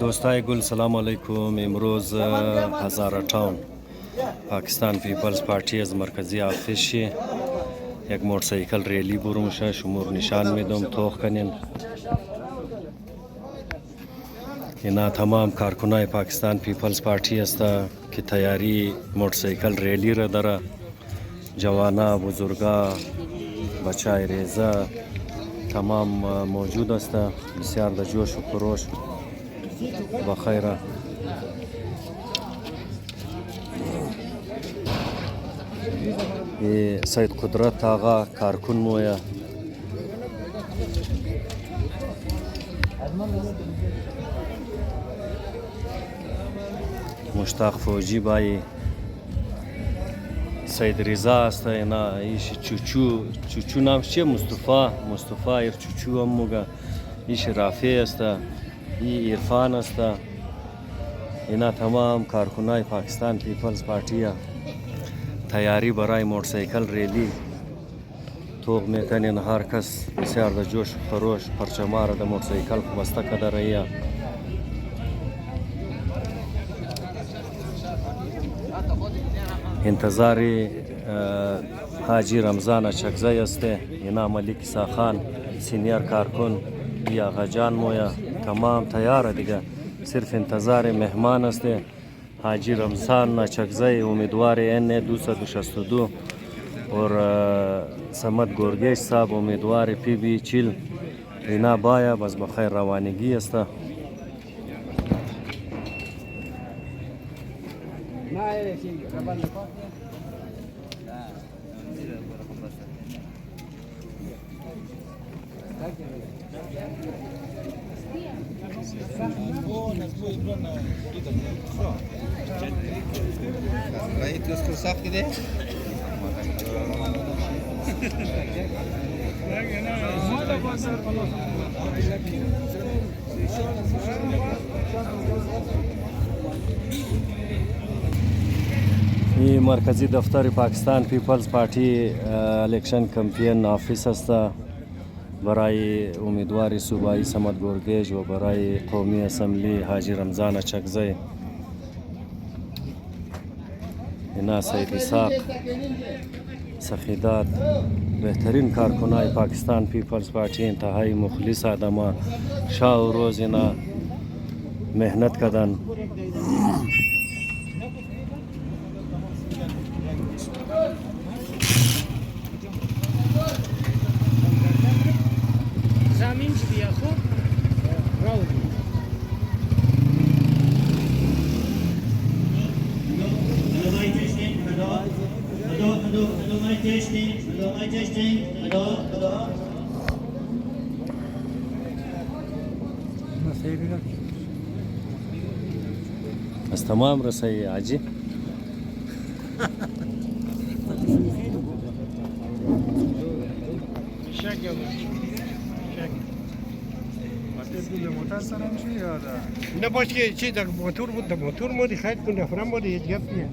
دوستای گل سلام علیکم. امروز هزاره تاون پاکستان پیپلز پارتی از مرکزی آفیس یک موتورسیکل ریلی برو میشه. شمور نشان میدم توخ کنین. اینا تمام کارکنای پاکستان پیپلز پارتی است که تیاری موتورسیکل ریلی را داره. جوانا، بزرگا، بچای ریزه تمام موجود است. بسیار در جوش و خروش بخیره. سید قدرت آقا کارکن مویا، مشتاق فوجی بایی، سید رضا است. اینا ایش چوچو نامش چیه؟ مصطفی ایر چوچو هم موگه. ایش رافی است، ای عرفان است. اینا تمام کارکنای پاکستان پیپلز پارتی تیاری برای موتورسیکل ریلی توغ میکنین. هر کس بسیار در جوش خروش پرچما را در موتورسیکل بسته کده رایی. انتظار حاجی رمضان چکزی است. اینا ملک ساخان سینیر کارکن یا آقا جان مویا تمام تیار دیگه. صرف انتظار مهمان است. حاجی رمضان چکزی امیدوار ان 262 اور سمت گورگیش صاحب امیدوار پی بی چیل. اینا بایا بس بخیر روانگی است. این مرکزی دفتر پاکستان پیپلز پارتی الیکشن کمپین آفیس است برای امیدوار صوبایی سمت گورگیج و برای قومی اسمبلی حاجی رمضان چکزی. اینا سید اسحاق سخیدات بهترین کارکنای پاکستان پیپلز پارتی انتهای مخلص آدم شب و روز اینا مهنت کردن. زمین چی بیا خوب راو از تمام رسایی عجی نه باش که چی در موتور بود، در موتور مودی خیلی کنه فرام مودی هیچ گپ نیه.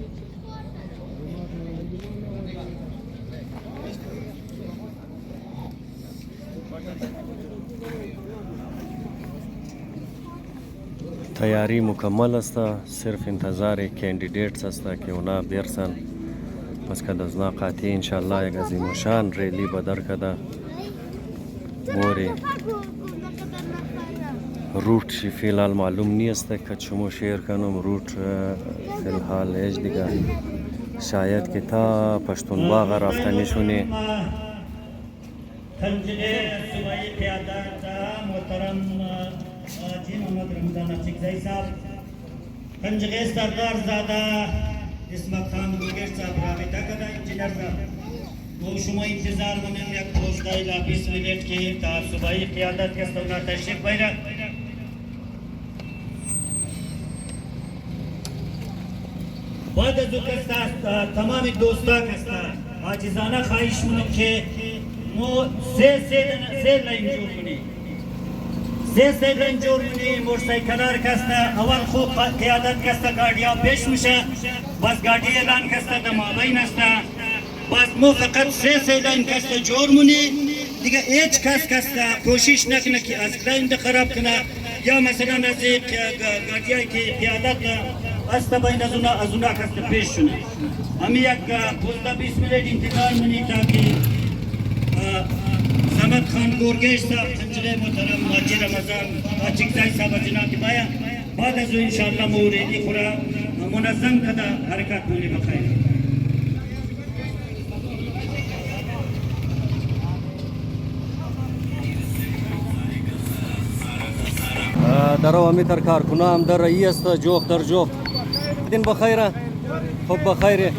تیاری مکمل است. صرف انتظار کاندیدیتس است که اونا بیرسن. پس که از قاطی انشالله یک عظیم شان ریلی بدر کده موری روٹ فی الحال معلوم نیست که چمو شیر کنم. روٹ فی الحال ایج دیگه شاید که تا پشتون باغ رفتنی شونی. خنجره صوبائی قیادت محترم حاجی محمد رمضان چکزی صاحب، خنجره سردار زاده اسمت خان گورگیش صاحب رابطه کده انجینر صاحب و شما انتظار کنیم یک پوسټای لا 20 منٹ کې تا صوبائی قیادت کې ستونه تشریف بیره. بعد از ذکر تمام دوستان هستا عاجزانه خواهش می‌کنم که مو سه لاین جور کنیم. سه لاین جور کنیم. موتورسیکلار کسته اول خوب قیادت کسته گاڑیا پیش میشه. بس گاڑی اعلان کسته در مابین است. بس مو فقط سه لاین کسته جور مونی دیگه. هیچ کس کسته کوشش نکنه که از لاین خراب کنه یا مثلا از گاڑیایی که قیادت است باید از اونا کست پیش شونه همی یک 15-20 منٹ انتظار منی تاکه زمت خان گورگیش صاحب خنجره محترم حاجی رمضان چکزای صاحب جناب بایا بعد از او انشاءالله موردی خورا منظم کده حرکت منی بخیر در اوامی تر کارکنان هم در رئی است جوخ در جوخ دین بخیره خوب بخیره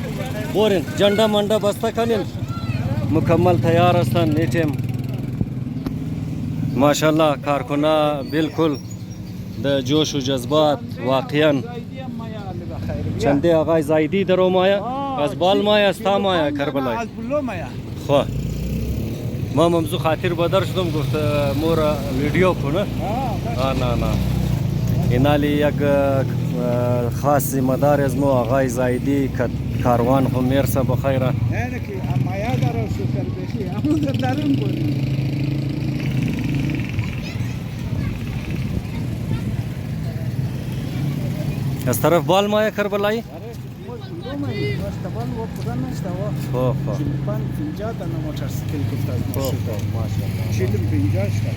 بورین جنده منده بسته کنین مکمل تیار هستن نیتیم ماشاءالله کارکنان بالکل د جوش و جذبات واقعا چنده آقای زایدی در مایا از بال مایا استا مایا کربلای از بلو مایا خو ما ممزو خاطر بدر شدم گفت مورا ویدیو کنه نه اینالی یک خاص ذمہ دار از مو آقای زایدی کاروان خو مرسا بخیره نه که مایا دارو شکر بشی همون دارم کنی از طرف بال مایا کربلایی استبان و پودن نشتاوا خو چلپان 50 دانه موتورسیکل گفتاد خو ماشاءالله چلم 50 شتا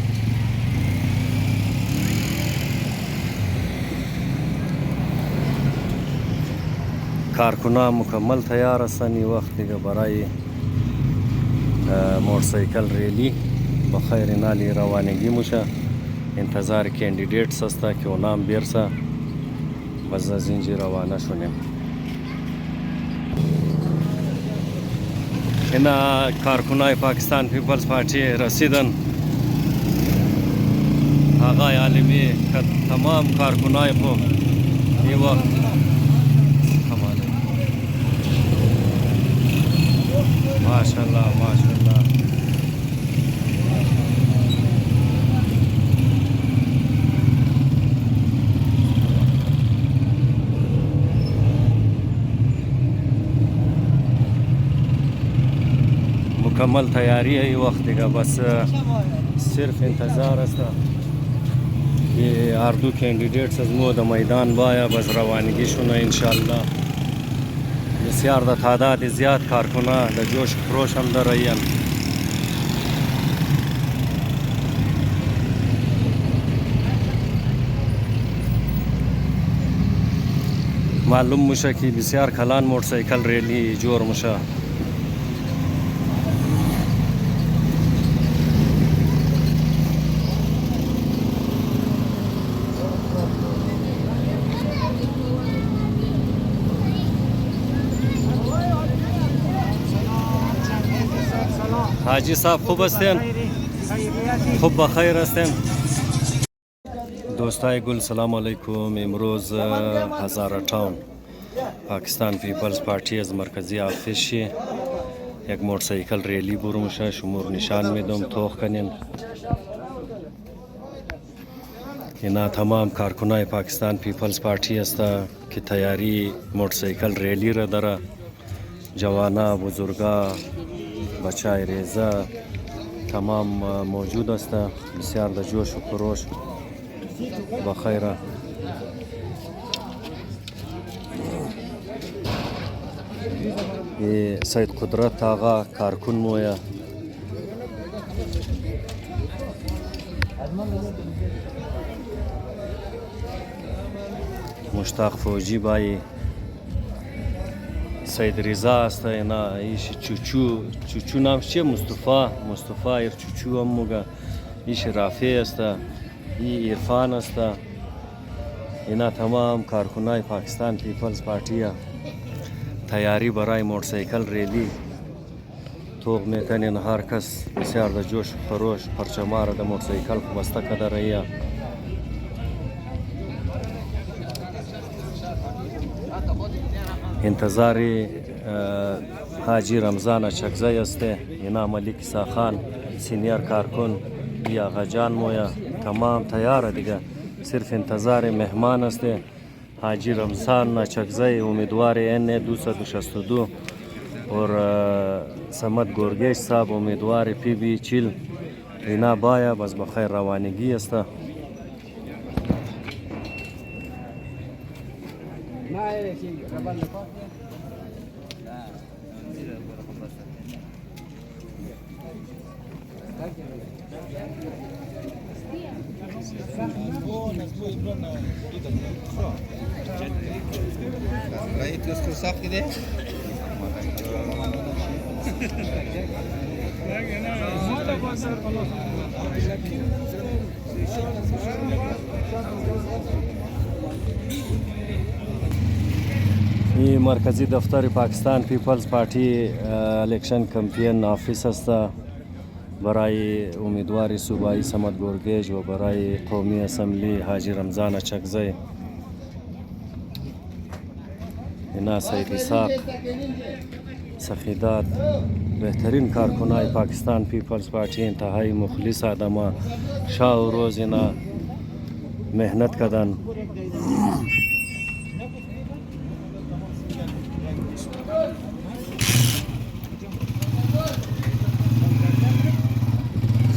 کارکنان مکمل تیار هستن این وقت دیگه برای موتورسیکل ریلی بخیر نالی روانگی موشه انتظار کندیدیتس است که اونام بیرسه بس از اینجا روانه شدیم اینا کارکنای پاکستان پیپلز پارتی رسیدن آقای عالمی که تمام کارکنای خو این وقت ماشاءالله ماشاءالله مکمل تیاری ہے یہ وقت دیگه بس صرف انتظار است که هر دو کندیدیتس از مو د میدان بایا بس روانگی شونه انشاءالله بسیار د تعداد زیاد کارکنان د جوش خروش هم در رایان معلوم میشه که بسیار کلان موتورسیکل ریلی جور میشه حاجی صاحب خوب هستین؟ خوب بخیر هستین؟ دوستای گل سلام علیکم امروز هزاره تاون پاکستان پیپلز پارتی از مرکزی آفیس یک موتورسیکل ریلی برمشه شمور نشان میدم توخ کنین اینا تمام کارکنای پاکستان پیپلز پارتی است که تیاری موتورسیکل ریلی را داره جوانا بزرگا بچای ریزه تمام موجود است بسیار د جوش و خروش بخیره سید قدرت آقا کارکن مویا مشتاق فوجی بایی سید رضا است اینا ایش چوچو نامش چیه مصطفی ایر چوچو هم موگه ایش رافی است ای عرفان است اینا تمام کارکنای پاکستان پیپلز پارتی تیاری برای موتورسیکل ریلی توق میکنین هر کس بسیار د جوش خروش پرچمار د موتورسیکل بسته کده رایی انتظار حاجی رمضان چکزای است اینا ملک عیسی خان سینیر کارکن یا آقاجان مویا تمام تیار دیگه صرف انتظار مهمان است حاجی رمضان چکزای امیدوار ان 262 اور سمت گورگیش صاحب امیدوار پی بی 40 اینا بایا بس بخیر روانگی است نه یکی ربان لپاس Right, just to suck it. این مرکزی دفتر پاکستان پیپلز پارتی الیکشن کمپین آفیس است برای امیدوار صوبایی صمد گرگیج و برای قومی اسمبلی حاجی رمضان اچکزی. اینا سید اسحاق سخیدات بهترین کارکنای پاکستان پیپلز پارتی انتهایی مخلص آدما شب و روز اینا مهنت کردن.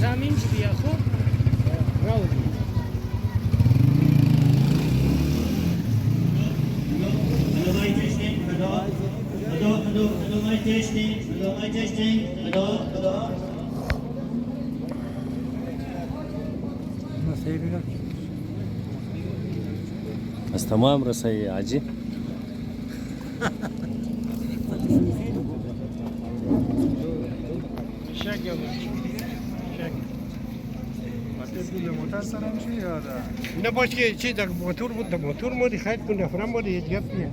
زمین چی بیا خوب راو از تمام رسایی عجی شک یا شک موتر سره میشه یا نه باش که چی در موتور بود در موتور مودی خیلی کن نفرم مودی هیچ گپ نیه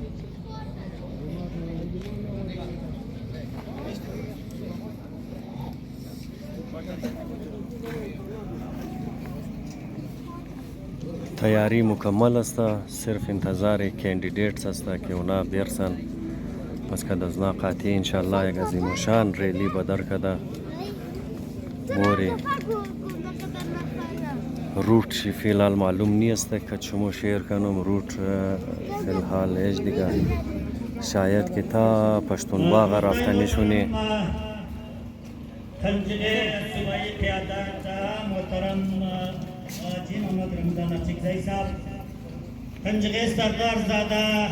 تیاری مکمل است. صرف انتظار کاندیدیتس است که اونا بیرسن. پس که از قاطی انشالله یک عظیم الشان ریلی بدر کده موری روٹ شی فی الحال معلوم نیست که چمو شیر کنم روٹ فی الحال ایج دیگه شاید که تا پشتونخوا رفتنی شونی خنجره صوبائی قیادت محترم حاجی محمد رمضان اچکزئی صاحب خنجره سردار زاده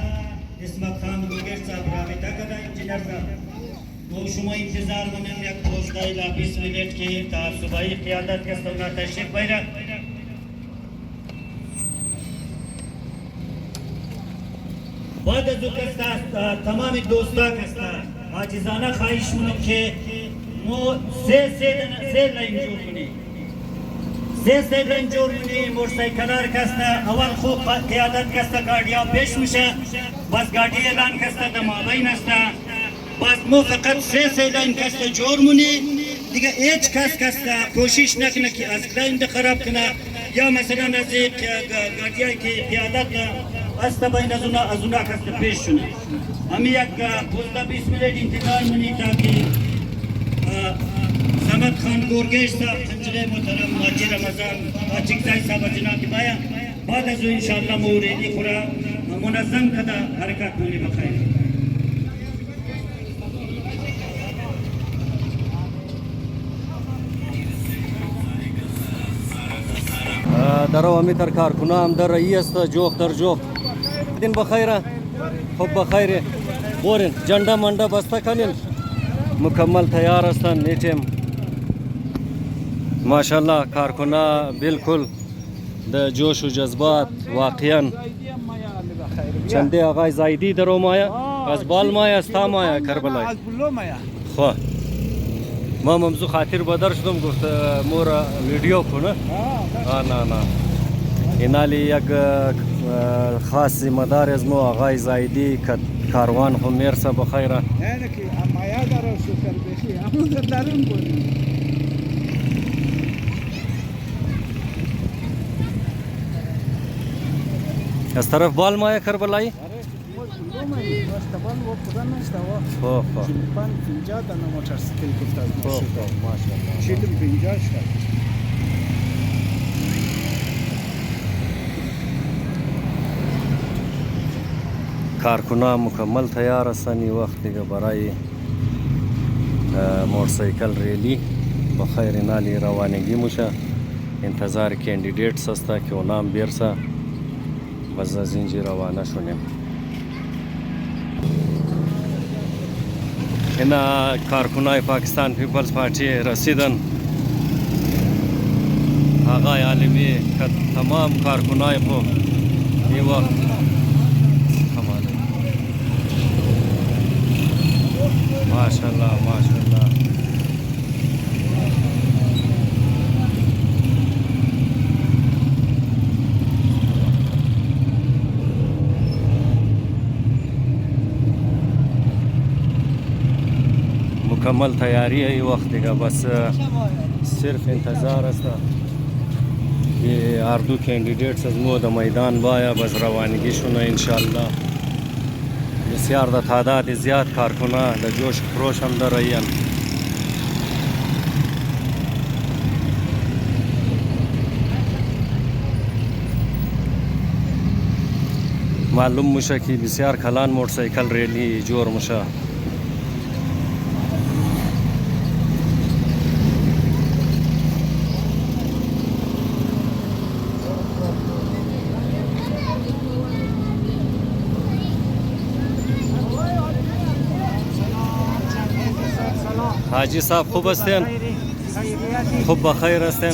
اسمت خان گرگیج صاحب رابطه کرده انجینر صاحب و شما انتظار منم یک 15 الی 20 منٹ که تا صوبائی قیادت که استونا تشریف بیره بعد از او کستا تمام دوستا کستا عاجزانه خواهش منم که مو سه لاین جور کنیم سه لاین جور کنیم موتورسایکلار کستا اول خوب قیادت کستا گاڑیا پیش میشه بس گاڑی اعلان کستا در مابین است بس مو فقط سه لاین کستا جور مونی دیگه هیچ کستا کوشش نکنه که از لاین ده خراب کنه یا مثلا از گاڑیایی که قیادت است بین از اونا کستا پیش شونه همی یک 15-20 منٹ انتظار مونی تاکه صمد خان گرگیج صاحب خنجره محترم حاجی رمضان اچکزئی صاحب جناب بایا بعد از انشاءالله موریدی خورا منظم کده حرکت مونی بخیر در امیتر کارکنان در رئیس جوخ در جوخ دین بخیره خوب بخیره بورین جنده منده بسته کنین مکمل تیار هستند نیتیم ماشاءالله کارکنان بالکل د جوش و جذبات واقعا چنده آقای زایدی در مایا از بال مایا از تا مایا کربلای از بلو مایا خو ما ممزو خاطر بدر شدم گفت مورا ویدیو کنه نه اینالی یک خاص مدار از مو آقای زایدی کاروان هم میرسه بخیره نه که مایا داره شکر بشی همون دارون کنیم از طرف بال مایا کربلایی استبان و خدا نشته خو چیلپان 50 تا موتورسیکل گفت از خو ماشاءالله چیلم 50 شد کارکنان مکمل تیار هستند این وقت دیگه برای موتورسایکل ریلی بخیر نالی روانگی میشه انتظار کاندیدیتس است که اونام بیرسه بس از اینجا روانه شونیم اینا کارکنای پاکستان پیپلز پارتی رسیدن آقای عالمی که تمام کارکنای په این وقت ماشاءالله ماشاءالله مکمل تیاری ہے یہ وقت دیگا بس صرف انتظار است که اردو کندیدیتس از مو د میدان بایا بس روانگی شونه انشاءالله بسیار د تعداد زیاد کارکنه د جوش خروش هم در رایان معلوم میشه که بسیار کلان موتورسیکل ریلی جور میشه حاجی صاحب خوب هستین؟ خوب بخیر هستین؟